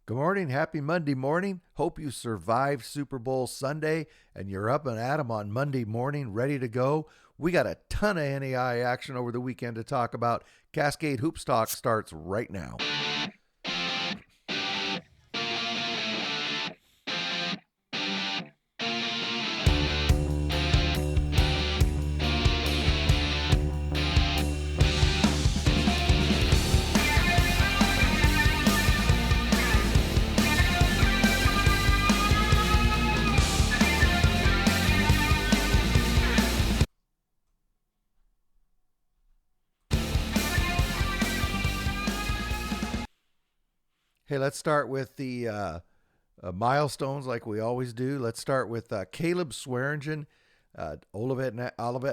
Good morning. Happy Monday morning. Hope you survived Super Bowl Sunday and you're up and at 'em on Monday morning, ready to go. We got a ton of NAIA action over the weekend to talk about. Cascade Hoops Talk starts right now. Hey, let's start with the milestones like we always do. Let's start with Caleb Swearingen, Olivet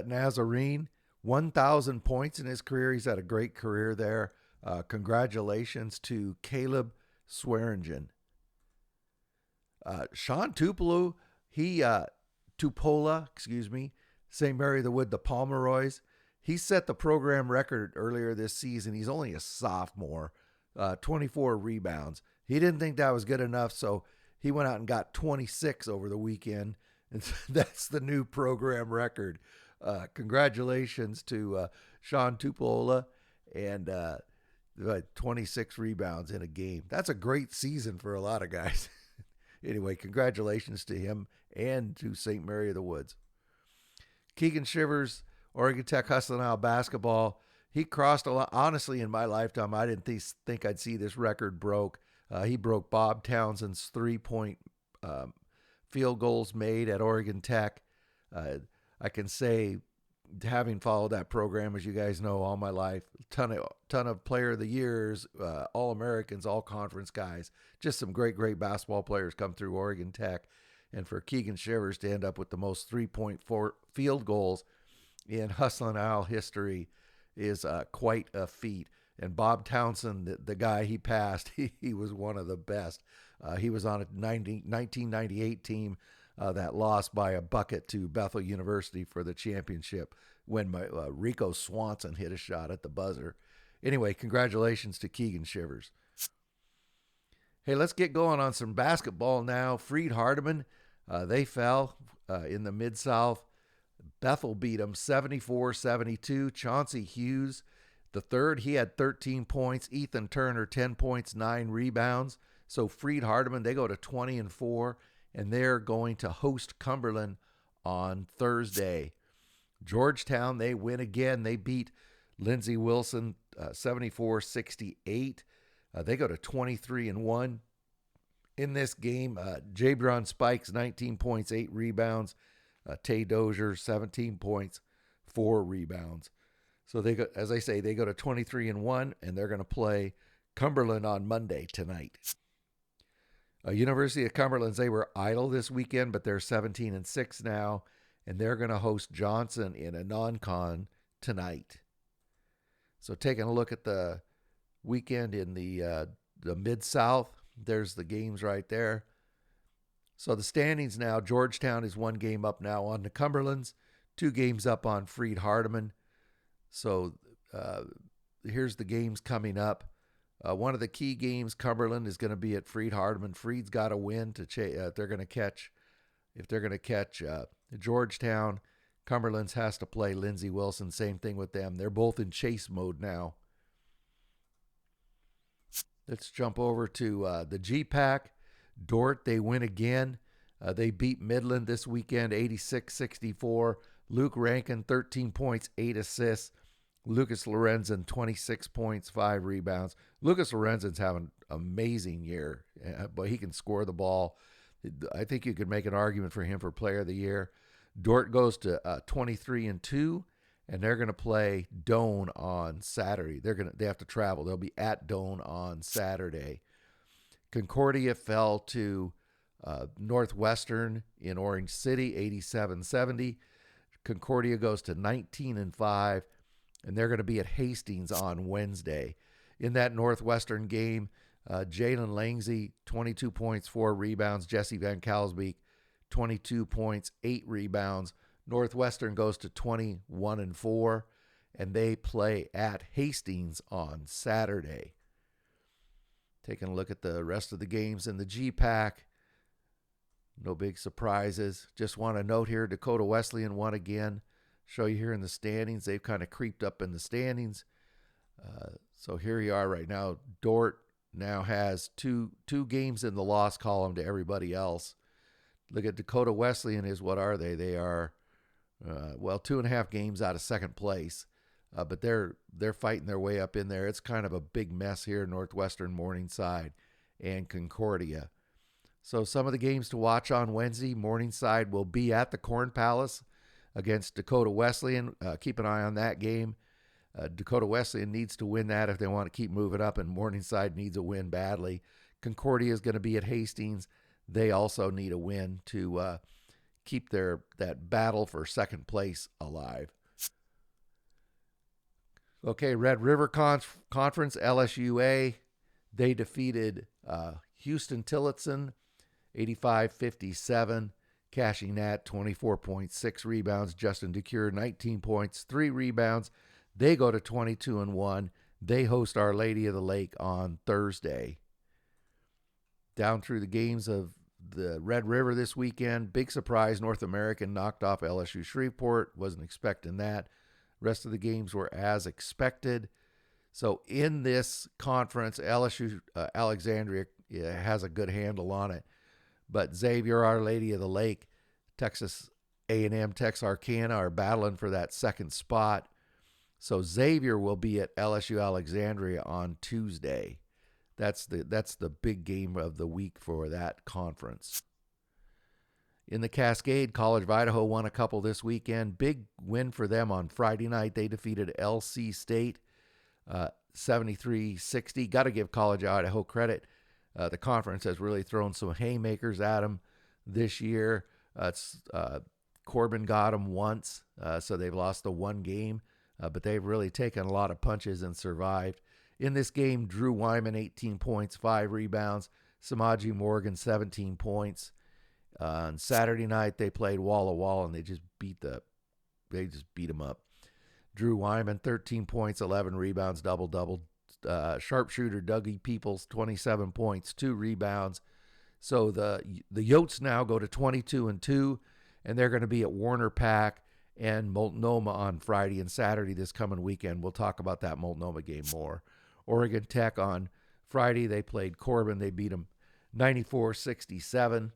Nazarene, 1,000 points in his career. He's had a great career there. Congratulations to Caleb Swearingen. Sean Tupola, St. Mary of the Wood, the Pomeroys. He set the program record earlier this season. He's only a sophomore. 24 rebounds. He didn't think that was good enough, so he went out and got 26 over the weekend, and that's the new program record. Congratulations to Sean Tupola and 26 rebounds in a game. That's a great season for a lot of guys. Anyway, congratulations to him and to St. Mary of the Woods. Keegan Shivers, Oregon Tech Hustling Out basketball. He crossed a lot. Honestly, in my lifetime, I didn't think I'd see this record broke. He broke Bob Townsend's 3-point field goals made at Oregon Tech. I can say, having followed that program, as you guys know, all my life, ton of player of the years, all Americans, all conference guys, just some great basketball players come through Oregon Tech. And for Keegan Shivers to end up with the most 3-point field goals in Hustlin' Owl history is quite a feat. And Bob Townsend, the guy he passed, he was one of the best. He was on a 1998 team that lost by a bucket to Bethel University for the championship when Rico Swanson hit a shot at the buzzer. Anyway, congratulations to Keegan Shivers. Hey, let's get going on some basketball now. Freed Hardeman, they fell in the Mid-South. Bethel beat them 74-72. Chauncey Hughes, the third, he had 13 points. Ethan Turner, 10 points, 9 rebounds. So Freed Hardeman, they go to 20-4, and they're going to host Cumberland on Thursday. Georgetown, they win again. They beat Lindsey Wilson 74-68. They go to 23-1. In this game, Jabron Spikes, 19 points, 8 rebounds. Tay Dozier, 17 points, 4 rebounds. So they go, as I say, they go to 23-1, and they're going to play Cumberland on Monday tonight. University of Cumberland, they were idle this weekend, but they're 17-6 now, and they're going to host Johnson in a non-con tonight. So taking a look at the weekend in the Mid-South, there's the games right there. So the standings now, Georgetown is 1 game up now on the Cumberlands, 2 games up on Freed Hardeman. So here's the games coming up. One of the key games, Cumberland, is going to be at Freed Hardeman. Freed's got to win to if they're going to catch Georgetown. Cumberland's has to play Lindsey Wilson. Same thing with them. They're both in chase mode now. Let's jump over to the GPAC. Dort, they win again. They beat Midland this weekend, 86-64. Luke Rankin, 13 points, 8 assists. Lucas Lorenzen, 26 points, 5 rebounds. Lucas Lorenzen's having an amazing year, but he can score the ball. I think you could make an argument for him for player of the year. Dort goes to 23-2, and they're going to play Doane on Saturday. They have to travel. They'll be at Doane on Saturday. Concordia fell to Northwestern in Orange City, 87-70. Concordia goes to 19-5, and they're going to be at Hastings on Wednesday. In that Northwestern game, Jalen Langsey, 22 points, 4 rebounds. Jesse Van Kalsbeek, 22 points, 8 rebounds. Northwestern goes to 21-4, and they play at Hastings on Saturday. Taking a look at the rest of the games in the G-Pack. No big surprises. Just want to note here, Dakota Wesleyan won again. Show you here in the standings. They've kind of creeped up in the standings. So here you are right now. Dort now has two games in the loss column to everybody else. Look at Dakota Wesleyan is, what are they? They are, 2.5 games out of second place. But they're fighting their way up in there. It's kind of a big mess here, Northwestern, Morningside, and Concordia. So some of the games to watch on Wednesday, Morningside will be at the Corn Palace against Dakota Wesleyan. Keep an eye on that game. Dakota Wesleyan needs to win that if they want to keep moving up, and Morningside needs a win badly. Concordia is going to be at Hastings. They also need a win to keep that battle for second place alive. Okay, Red River Conference, LSUA, they defeated Houston Tillotson 85-57, cashing that 24.6 rebounds. Justin DeCure, 19 points, 3 rebounds. They go to 22-1. They host Our Lady of the Lake on Thursday. Down through the games of the Red River this weekend, big surprise, North American knocked off LSU Shreveport. Wasn't expecting that. Rest of the games were as expected. So in this conference, LSU Alexandria has a good handle on it. But Xavier, Our Lady of the Lake, Texas A&M, Texarkana are battling for that second spot. So Xavier will be at LSU Alexandria on Tuesday. That's the big game of the week for that conference. In the Cascade, College of Idaho won a couple this weekend. Big win for them on Friday night. They defeated LC State 73-60. Got to give College of Idaho credit. The conference has really thrown some haymakers at them this year. Corbin got them once, so they've lost the one game, but they've really taken a lot of punches and survived. In this game, Drew Wyman, 18 points, 5 rebounds. Samaji Morgan, 17 points. On Saturday night, they played Walla Walla, and they just beat them up. Drew Wyman, 13 points, 11 rebounds, double-double. Sharpshooter Dougie Peoples, 27 points, 2 rebounds. So the Yotes now go to 22-2, and they're going to be at Warner Pack and Multnomah on Friday and Saturday this coming weekend. We'll talk about that Multnomah game more. Oregon Tech on Friday, they played Corbin. They beat them 94-67.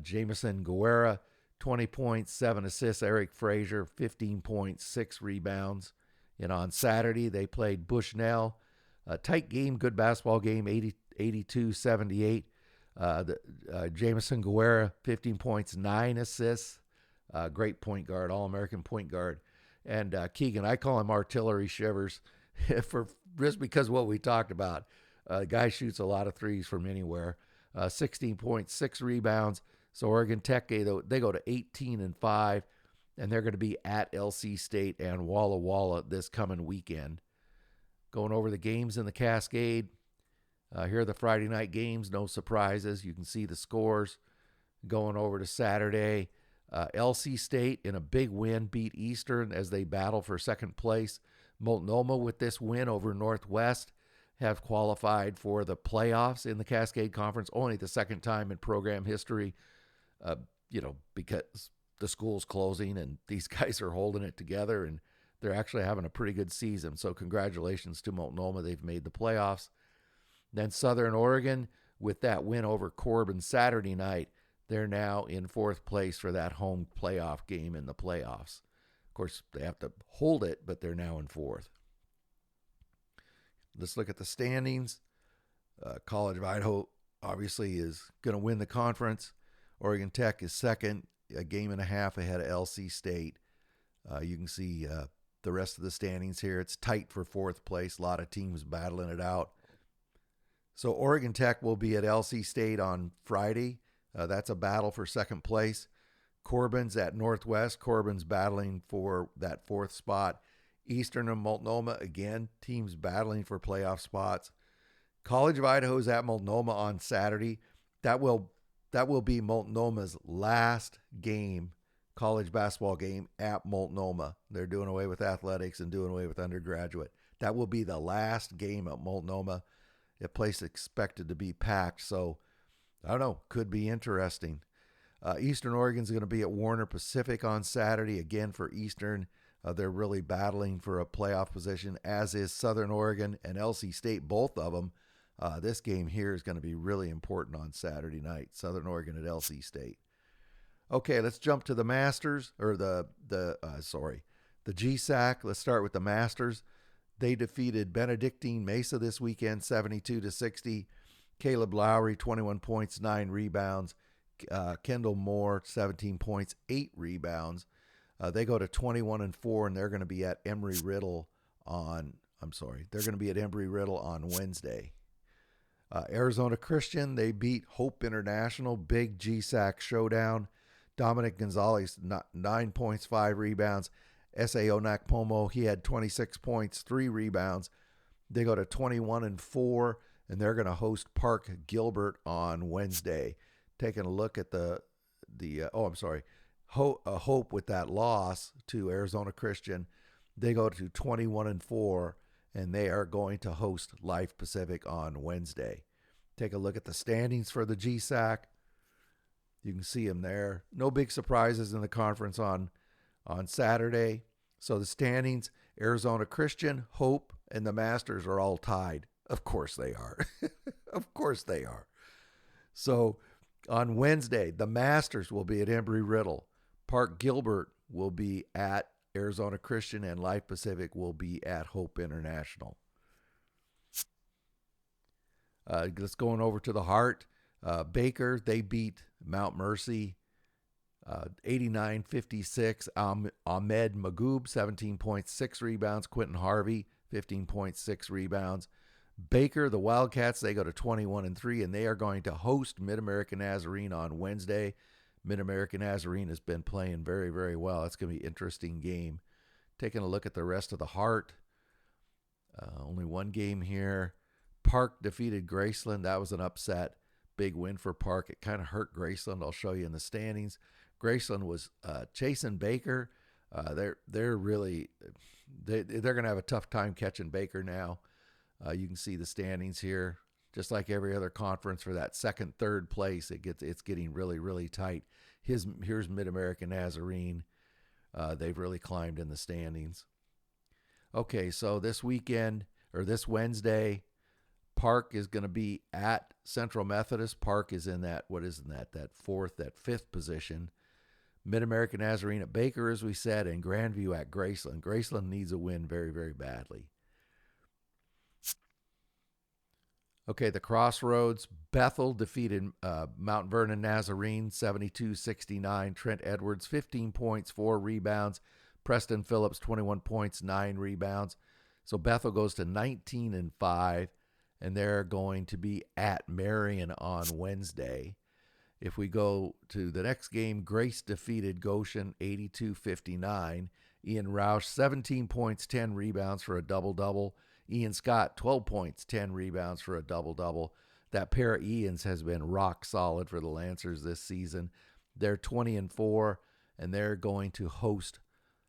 Jamison Guerra, 20 points, 7 assists. Eric Frazier, 15 points, 6 rebounds. And on Saturday, they played Bushnell. A tight game, good basketball game, 82-78. Jamison Guerra, 15 points, 9 assists. Great point guard, All-American point guard. And Keegan, I call him Artillery Shivers for just because of what we talked about. The guy shoots a lot of threes from anywhere. 16 points, 6 rebounds. So Oregon Tech, they go to 18-5, and they're going to be at LC State and Walla Walla this coming weekend. Going over the games in the Cascade. Here are the Friday night games. No surprises. You can see the scores. Going over to Saturday, LC State in a big win beat Eastern as they battle for second place. Multnomah with this win over Northwest have qualified for the playoffs in the Cascade Conference, only the second time in program history, because the school's closing and these guys are holding it together, and they're actually having a pretty good season. So congratulations to Multnomah. They've made the playoffs. Then Southern Oregon, with that win over Corbin Saturday night, they're now in fourth place for that home playoff game in the playoffs. Of course, they have to hold it, but they're now in fourth. Let's look at the standings. College of Idaho obviously is going to win the conference. Oregon Tech is second, a game and a half ahead of LC State. You can see the rest of the standings here. It's tight for fourth place. A lot of teams battling it out. So Oregon Tech will be at LC State on Friday. That's a battle for second place. Corbin's at Northwest. Corbin's battling for that fourth spot. Eastern and Multnomah, again, teams battling for playoff spots. College of Idaho's at Multnomah on Saturday. That will be Multnomah's last game, college basketball game at Multnomah. They're doing away with athletics and doing away with undergraduate. That will be the last game at Multnomah. a place expected to be packed. So I don't know, could be interesting. Eastern Oregon's going to be at Warner Pacific on Saturday. Again, for Eastern, they're really battling for a playoff position, as is Southern Oregon and LC State, both of them. This game here is going to be really important on Saturday night. Southern Oregon at LC State. Okay, let's jump to the Masters, or the GSAC. Let's start with the Masters. They defeated Benedictine Mesa this weekend, 72-60. Caleb Lowry, 21 points, 9 rebounds. Kendall Moore, 17 points, 8 rebounds. They go to 21-4, and they're going to be at Embry-Riddle on Wednesday. Arizona Christian, they beat Hope International, big GSAC showdown. Dominic Gonzalez, 9 points, 5 rebounds. S.A.O. Nakpomo, he had 26 points, 3 rebounds. They go to 21-4, and they're going to host Park Gilbert on Wednesday. Taking a look at Hope with that loss to Arizona Christian. They go to 21-4, and they are going to host Life Pacific on Wednesday. Take a look at the standings for the GSAC. You can see them there. No big surprises in the conference on Saturday. So the standings, Arizona Christian, Hope, and the Masters are all tied. Of course they are. Of course they are. So on Wednesday, the Masters will be at Embry-Riddle. Park Gilbert will be at Arizona Christian, and Life Pacific will be at Hope International. Let's go over to the Heart. Baker, they beat Mount Mercy 89-56. Ahmed Magoob, 17 points, 6 rebounds. Quentin Harvey, 15 points, 6 rebounds. Baker, the Wildcats, they go to 21-3, and they are going to host Mid-American Nazarene on Wednesday. Mid-American Nazarene has been playing very, very well. It's going to be an interesting game. Taking a look at the rest of the Heart. Only one game here. Park defeated Graceland. That was an upset. Big win for Park. It kind of hurt Graceland. I'll show you in the standings. Graceland was chasing Baker. They're going to have a tough time catching Baker now. You can see the standings here. Just like every other conference, for that second, third place, it's getting really, really tight. Here's Mid-American Nazarene. They've really climbed in the standings. Okay, so this Wednesday, Park is going to be at Central Methodist. Park is in that fifth position. Mid-American Nazarene at Baker, as we said, and Grandview at Graceland. Graceland needs a win very, very badly. Okay, the Crossroads. Bethel defeated Mount Vernon Nazarene 72-69. Trent Edwards, 15 points, 4 rebounds. Preston Phillips, 21 points, 9 rebounds. So Bethel goes to 19-5, and they're going to be at Marion on Wednesday. If we go to the next game, Grace defeated Goshen 82-59. Ian Roush, 17 points, 10 rebounds for a double-double. Ian Scott, 12 points, 10 rebounds for a double-double. That pair of Ians has been rock solid for the Lancers this season. They're 20-4, and they're going to host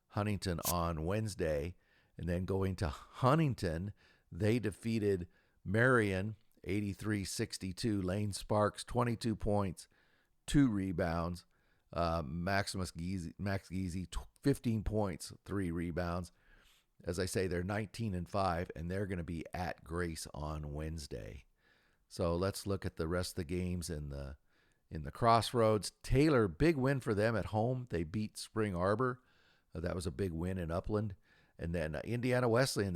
Huntington on Wednesday. And then going to Huntington, they defeated Marion 83-62. Lane Sparks, 22 points, 2 rebounds. Max Geezy, 15 points, 3 rebounds. As I say, they're 19-5, and they're going to be at Grace on Wednesday. So let's look at the rest of the games in the Crossroads. Taylor, big win for them at home. They beat Spring Arbor. That was a big win in Upland. And then Indiana Wesleyan,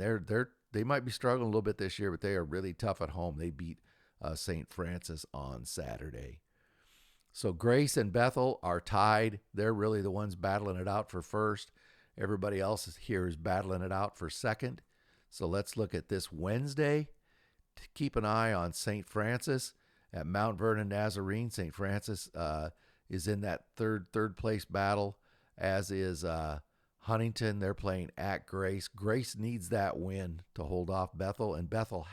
they might be struggling a little bit this year, but they are really tough at home. They beat St. Francis on Saturday. So Grace and Bethel are tied. They're really the ones battling it out for first. Everybody else here is battling it out for second. So let's look at this Wednesday. Keep an eye on St. Francis at Mount Vernon Nazarene. St. Francis is in that third place battle, as is Huntington. They're playing at Grace. Grace needs that win to hold off Bethel, and Bethel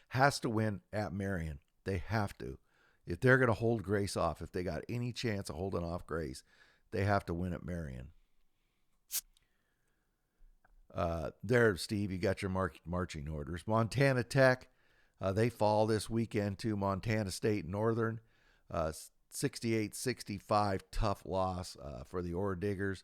has to win at Marion. They have to. If they're going to hold Grace off, if they got any chance of holding off Grace, they have to win at Marion. There, Steve, you got your marching orders. Montana Tech, they fall this weekend to Montana State Northern. 68-65 tough loss for the Ore Diggers.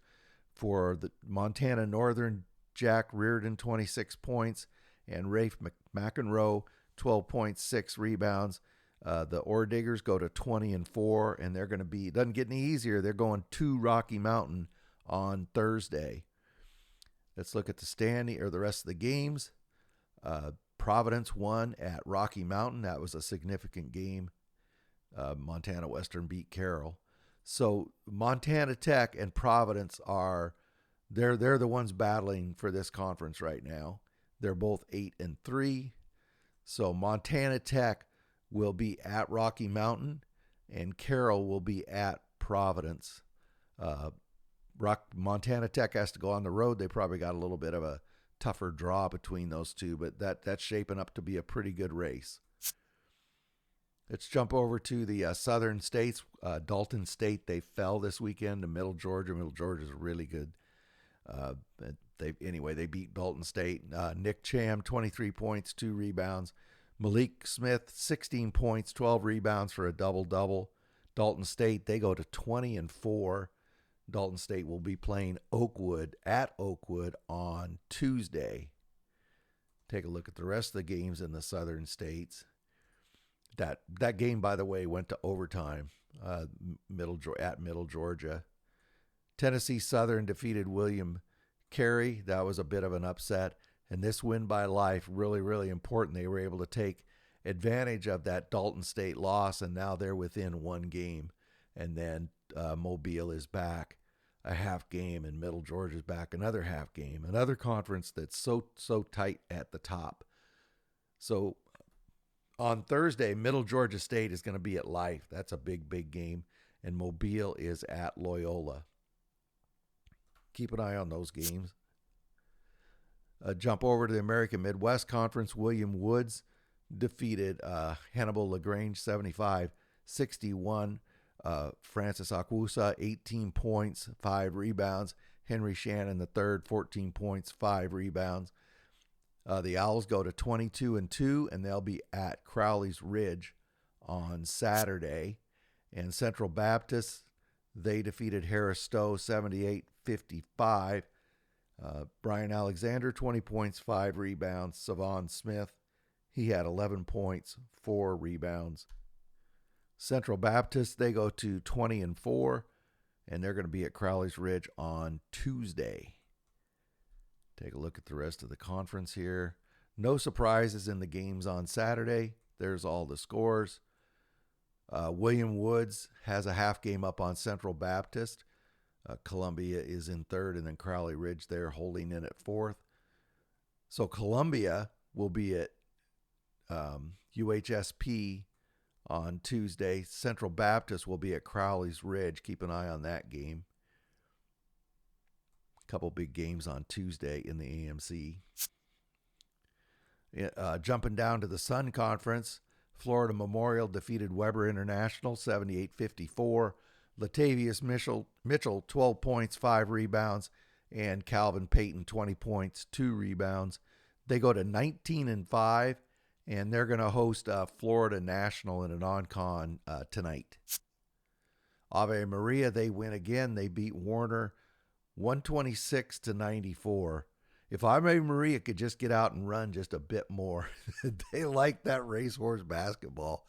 For the Montana Northern, Jack Reardon 26 points and Rafe McEnroe 12.6 rebounds. The Ore Diggers go to 20-4, and they're going to be, it doesn't get any easier. They're going to Rocky Mountain on Thursday. Let's look at the standing or the rest of the games. Providence won at Rocky Mountain. That was a significant game. Montana Western beat Carroll. So Montana Tech and Providence they're the ones battling for this conference right now. They're both 8-3. So Montana Tech will be at Rocky Mountain, and Carroll will be at Providence. Montana Tech has to go on the road. They probably got a little bit of a tougher draw between those two, but that's shaping up to be a pretty good race. Let's jump over to the southern states. Dalton State, they fell this weekend to Middle Georgia. Middle Georgia is really good. They beat Dalton State. Nick Cham, 23 points, 2 rebounds. Malik Smith, 16 points, 12 rebounds for a double-double. Dalton State, they go to 20-4. Dalton State will be playing Oakwood at Oakwood on Tuesday. Take a look at the rest of the games in the southern states. That game, by the way, went to overtime at Middle Georgia. Tennessee Southern defeated William Carey. That was a bit of an upset. And this win by Life, really, really important. They were able to take advantage of that Dalton State loss, and now they're within one game. And then Mobile is back a half game, and Middle Georgia's back another half game. Another conference that's so tight at the top. So on Thursday, Middle Georgia State is going to be at Life. That's a big, big game. And Mobile is at Loyola. Keep an eye on those games. Jump over to the American Midwest Conference. William Woods defeated Hannibal LaGrange 75-61. Francis Akwusa, 18 points, 5 rebounds. Henry Shannon III, 14 points, 5 rebounds. The Owls go to 22-2, and they'll be at Crowley's Ridge on Saturday. And Central Baptist, they defeated Harris Stowe 78-55. Brian Alexander, 20 points, 5 rebounds. Savon Smith, he had 11 points, 4 rebounds. Central Baptist, they go to 20-4, and they're going to be at Crowley's Ridge on Tuesday. Take a look at the rest of the conference here. No surprises in the games on Saturday. There's all the scores. William Woods has a half game up on Central Baptist. Columbia is in third, and then Crowley Ridge there holding in at fourth. So Columbia will be at UHSP on Tuesday. Central Baptist will be at Crowley's Ridge. Keep an eye on that game. A couple big games on Tuesday in the AMC. Jumping down to the Sun Conference, Florida Memorial defeated Weber International 78-54. Latavius Mitchell, 12 points, 5 rebounds, and Calvin Payton, 20 points, 2 rebounds. They go to 19-5, and they're going to host Florida National in a non-con tonight. Ave Maria, they win again. They beat Warner 126-94. If Ave Maria could just get out and run just a bit more, they like that racehorse basketball.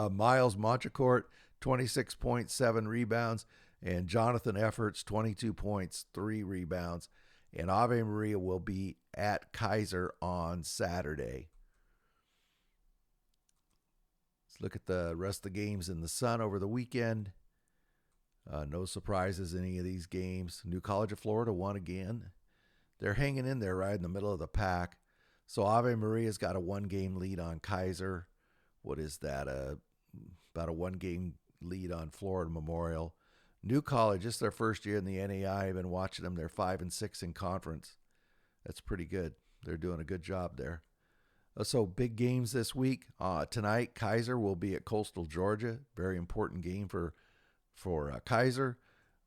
Miles Montecourt, 26.7 rebounds, and Jonathan Efforts, 22 points, 3 rebounds. And Ave Maria will be at Kaiser on Saturday. Let's look at the rest of the games in the Sun over the weekend. No surprises in any of these games. New College of Florida won again. They're hanging in there right in the middle of the pack. So Ave Maria's got a 1-game lead on Kaiser. What is that? About a 1-game lead on Florida Memorial. New College, just their first year in the NAIA. I've been watching them. They're 5-6 in conference. That's pretty good. They're doing a good job there. So big games this week. Tonight, Kaiser will be at Coastal Georgia. Very important game for Kaiser.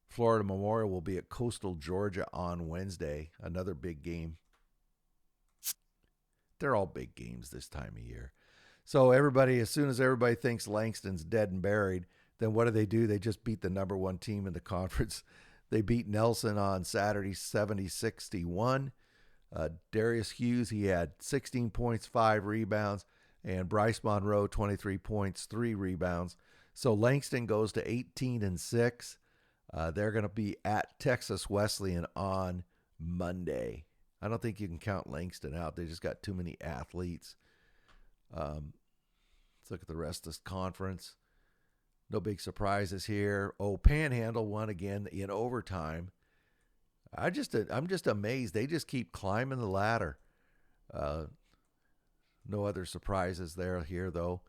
Florida Memorial will be at Coastal Georgia on Wednesday. Another big game. they're all big games this time of year. So everybody, as soon as everybody thinks Langston's dead and buried, then what do? They just beat the number one team in the conference. They beat Nelson on Saturday 70-61. Darius Hughes, he had 16 points, 5 rebounds, and Bryce Monroe, 23 points, 3 rebounds. So Langston goes to 18-6. They're going to be at Texas Wesleyan on Monday. I don't think you can count Langston out. They just got too many athletes. Let's look at the rest of this conference. No big surprises here. Oh, Panhandle won again in overtime. I'm just amazed. They just keep climbing the ladder. No other surprises here though.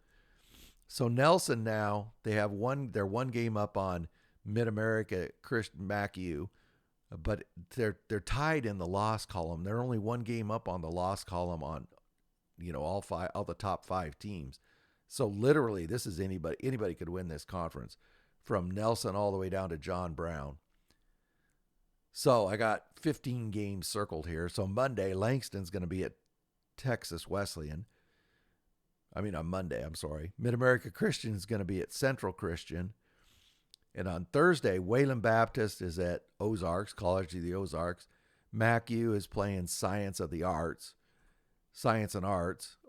So Nelson now, they're one game up on Mid-America Christian MacU, but they're tied in the loss column. They're only one game up on the loss column on all the top 5 teams. So literally, this is anybody could win this conference, from Nelson all the way down to John Brown. So I got 15 games circled here. So Monday, Langston's going to be at Texas Wesleyan. On Monday, I'm sorry. Mid-America Christian is going to be at Central Christian. And on Thursday, Wayland Baptist is at Ozarks, College of the Ozarks. MacU is playing Science and Arts.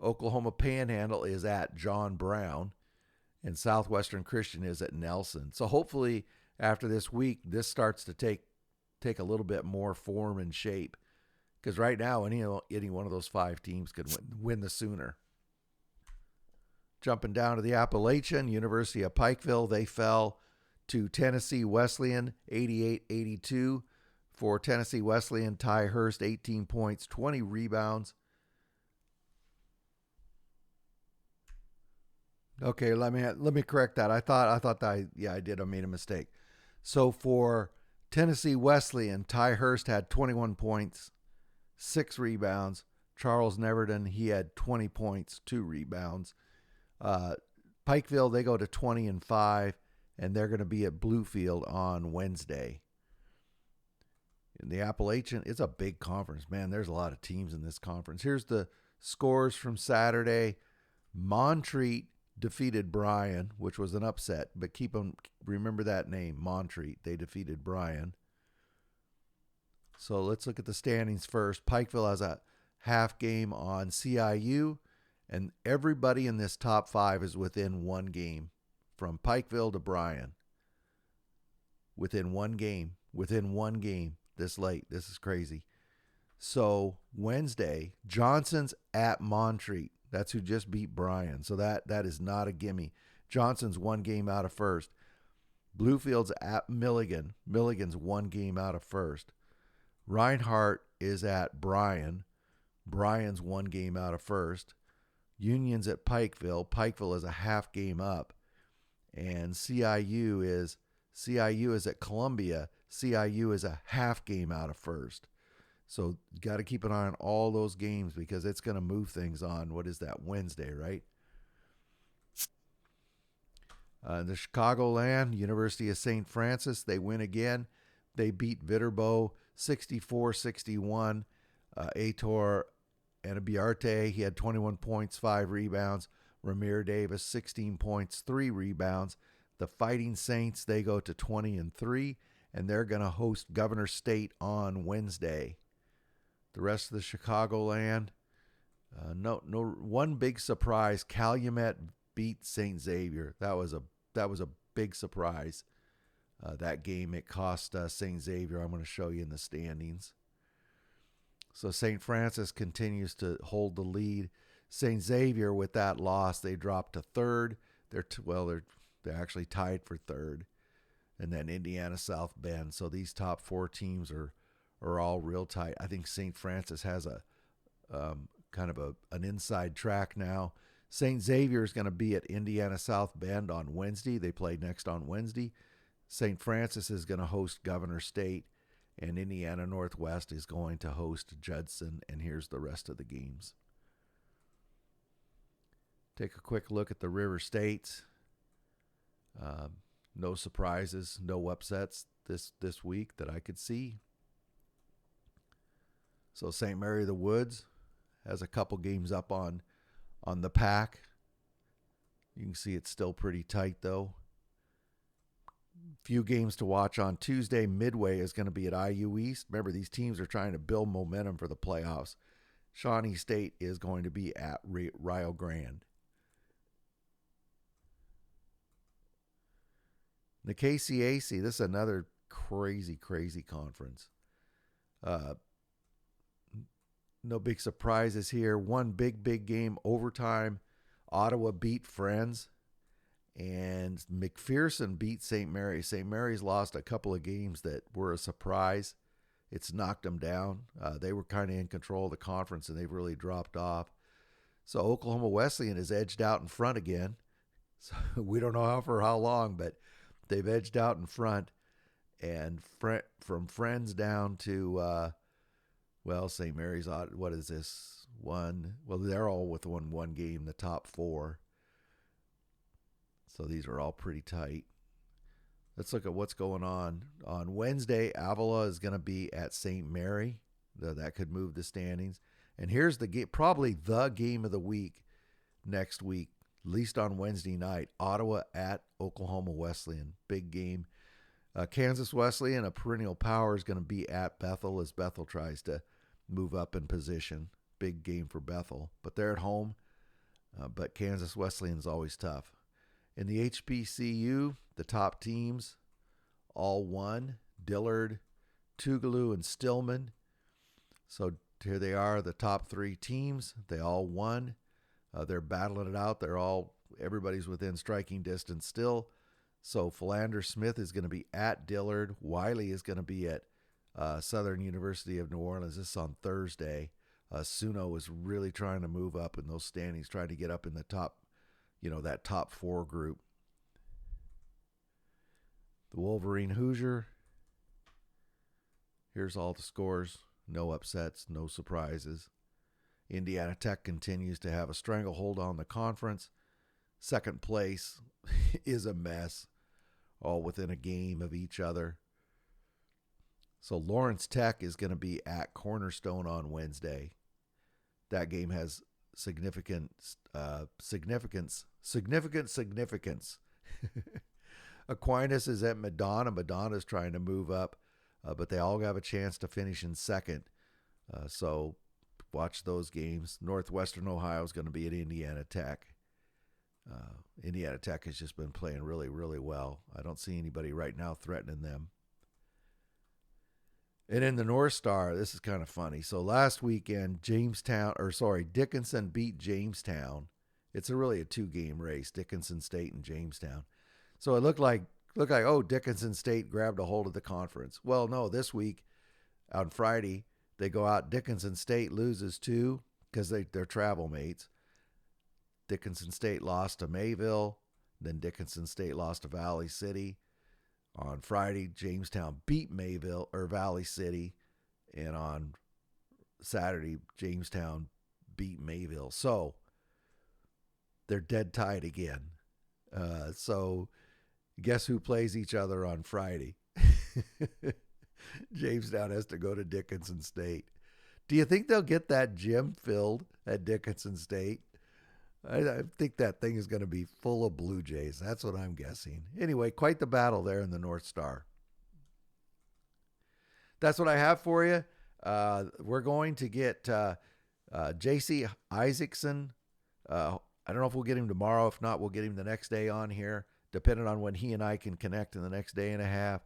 Oklahoma Panhandle is at John Brown. And Southwestern Christian is at Nelson. So hopefully after this week, this starts to take a little bit more form and shape. Because right now, any one of those 5 teams could win the Sooner. Jumping down to the Appalachian, University of Pikeville, they fell to Tennessee Wesleyan, 88-82. For Tennessee Wesleyan, Ty Hurst, 18 points, 20 rebounds. Okay, let me correct that. I thought that I did. I made a mistake. So for Tennessee Wesleyan, Ty Hurst had 21 points, 6 rebounds. Charles Neverton, he had 20 points, 2 rebounds. Pikeville, they go to 20-5, and they're going to be at Bluefield on Wednesday. In the Appalachian, it's a big conference. Man, there's a lot of teams in this conference. Here's the scores from Saturday. Montreat defeated Bryan, which was an upset, but remember that name, Montreat. They defeated Bryan. So let's look at the standings first. Pikeville has a half game on CIU, and everybody in this top 5 is within 1 game, from Pikeville to Bryan. Within one game this late. This is crazy. So Wednesday, Johnson's at Montreat. That's who just beat Bryan. So that is not a gimme. Johnson's 1 game out of first. Bluefield's at Milligan. Milligan's 1 game out of first. Reinhardt is at Bryan. Bryan's 1 game out of first. Union's at Pikeville. Pikeville is a half game up. And CIU is at Columbia. CIU is a half game out of first. So got to keep an eye on all those games because it's going to move things on. What is that, Wednesday, right? The Chicagoland, University of St. Francis, they win again. They beat Viterbo 64-61. Aitor Anabiarte, he had 21 points, 5 rebounds. Ramir Davis, 16 points, 3 rebounds. The Fighting Saints, they go to 20-3, and they're going to host Governor State on Wednesday. The rest of the Chicagoland, no one big surprise. Calumet beat St. Xavier. That was a big surprise. That game, it cost St. Xavier. I'm going to show you in the standings. So St. Francis continues to hold the lead. St. Xavier, with that loss, they dropped to 3rd. They're actually tied for 3rd. And then Indiana South Bend. So these top 4 teams are all real tight. I think St. Francis has a kind of an inside track now. St. Xavier is going to be at Indiana South Bend on Wednesday. They play next on Wednesday. St. Francis is going to host Governor State, and Indiana Northwest is going to host Judson. And here's the rest of the games. Take a quick look at the River States. No surprises, no upsets this week that I could see. So St. Mary of the Woods has a couple games up on the pack. You can see it's still pretty tight, though. Few games to watch on Tuesday. Midway is going to be at IU East. Remember, these teams are trying to build momentum for the playoffs. Shawnee State is going to be at Rio Grande. The KCAC, this is another crazy conference. No big surprises here. One big game, overtime. Ottawa beat Friends, and McPherson beat St. Mary's. St. Mary's lost a couple of games that were a surprise. It's knocked them down. They were kind of in control of the conference, and they've really dropped off. So Oklahoma Wesleyan is edged out in front again. So we don't know for how long, but they've edged out in front. And from Friends down to, St. Mary's, what is this? They're all with one game, the top four. So these are all pretty tight. Let's look at what's going on. On Wednesday, Avila is going to be at St. Mary. That could move the standings. And here's probably the game of the week next week, at least on Wednesday night. Ottawa at Oklahoma Wesleyan. Big game. Kansas Wesleyan, a perennial power, is going to be at Bethel as Bethel tries to move up in position. Big game for Bethel. But they're at home. But Kansas Wesleyan is always tough. In the HBCU, the top teams all won. Dillard, Tougaloo, and Stillman. So here they are, the top three teams. They all won. They're battling it out. Everybody's within striking distance still. So Philander Smith is going to be at Dillard. Wiley is going to be at Southern University of New Orleans. This is on Thursday. Suno is really trying to move up in those standings, trying to get up in the top, that top four group. The Wolverine Hoosier. Here's all the scores. No upsets, no surprises. Indiana Tech continues to have a stranglehold on the conference. Second place is a mess, all within a game of each other. So Lawrence Tech is going to be at Cornerstone on Wednesday. That game has significance. Aquinas is at Madonna. Madonna's trying to move up, but they all have a chance to finish in second. So watch those games. Northwestern Ohio is going to be at Indiana Tech. Indiana Tech has just been playing really well. I don't see anybody right now threatening them. And in the North Star, this is kind of funny. So last weekend, Dickinson beat Jamestown. It's really a two-game race, Dickinson State and Jamestown. So it looked like, Dickinson State grabbed a hold of the conference. Well, no, this week, on Friday, they go out. Dickinson State loses two because they're travel mates. Dickinson State lost to Mayville. Then Dickinson State lost to Valley City. On Friday, Jamestown beat Valley City. And on Saturday, Jamestown beat Mayville. So they're dead tied again. So guess who plays each other on Friday? Jamestown has to go to Dickinson State. Do you think they'll get that gym filled at Dickinson State? I think that thing is going to be full of Blue Jays. That's what I'm guessing. Anyway, quite the battle there in the North Star. That's what I have for you. We're going to get J.C. Isaacson. I don't know if we'll get him tomorrow. If not, we'll get him the next day on here, depending on when he and I can connect in the next day and a half.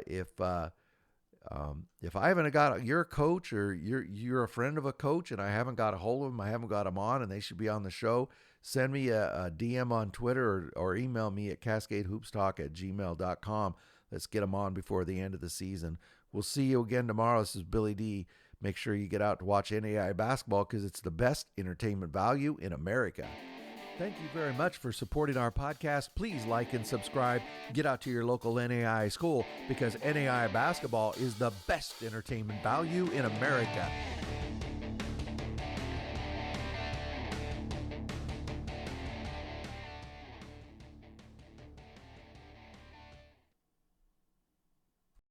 If I haven't got you're a coach or you're a friend of a coach and I haven't got a hold of them, I haven't got them on and they should be on the show, send me a DM on Twitter or email me at cascadehoopstalk@gmail.com. Let's get them on before the end of the season. We'll see you again tomorrow. This is Billy D. Make sure you get out to watch NAIA basketball because it's the best entertainment value in America. Thank you very much for supporting our podcast. Please like and subscribe. Get out to your local NAIA school because NAIA basketball is the best entertainment value in America.